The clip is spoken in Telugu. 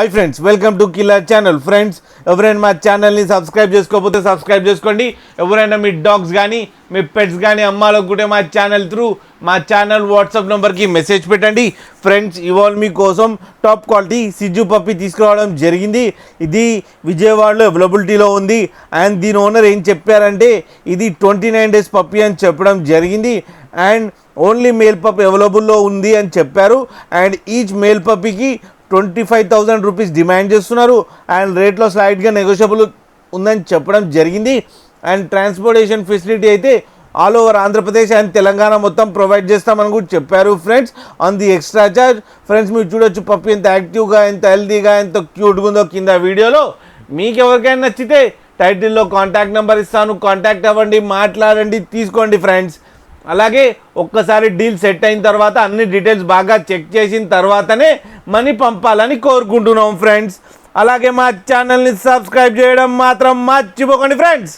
Hi friends, welcome to killer channel. Friends, ఎవరైనా మా ఛానల్ని సబ్స్క్రైబ్ చేసుకోకపోతే సబ్స్క్రైబ్ చేసుకోండి. ఎవరైనా మీ డాగ్స్ కానీ మీ పెట్స్ కానీ అమ్మాలనుకుంటే మా ఛానల్ వాట్సాప్ నెంబర్కి మెసేజ్ పెట్టండి. ఫ్రెండ్స్, ఇవాళ మీకోసం టాప్ క్వాలిటీ సిజ్జు పప్పి తీసుకురావడం జరిగింది. ఇది విజయవాడలో అవైలబిలిటీలో ఉంది. అండ్ దీని ఓనర్ ఏం చెప్పారంటే ఇది 29 days పప్పి అని చెప్పడం జరిగింది. అండ్ ఓన్లీ మేల్ పప్పి అవైలబుల్లో ఉంది అని చెప్పారు. అండ్ ఈచ్ మేల్ పప్పికి 25,000 రూపీస్ డిమాండ్ చేస్తున్నారు. అండ్ రేట్లో స్లైడ్గా నెగోషియబుల్ ఉందని చెప్పడం జరిగింది. అండ్ ట్రాన్స్పోర్టేషన్ ఫెసిలిటీ అయితే all over Andhra Pradesh and Telangana మొత్తం ప్రొవైడ్ చేస్తామని కూడా చెప్పారు. Friends, on the extra charge. Friends, మీరు చూడొచ్చు పప్పి ఎంత యాక్టివ్గా, ఎంత హెల్తీగా, ఎంత క్యూట్గా ఉందో కింద వీడియోలో. మీకు ఎవరికైనా నచ్చితే టైటిల్లో కాంటాక్ట్ నెంబర్ ఇస్తాను, కాంటాక్ట్ అవ్వండి, మాట్లాడండి, తీసుకోండి. ఫ్రెండ్స్, అలాగే ఒక్కసారి డీల్ సెట్ అయిన తర్వాత అన్ని డీటెయిల్స్ బాగా చెక్ చేసిన తర్వాతనే మనీ పంపాలని కోరుకుంటున్నాం. ఫ్రెండ్స్, అలాగే మా ఛానల్ని సబ్స్క్రైబ్ చేయడం మాత్రం మర్చిపోకండి. ఫ్రెండ్స్.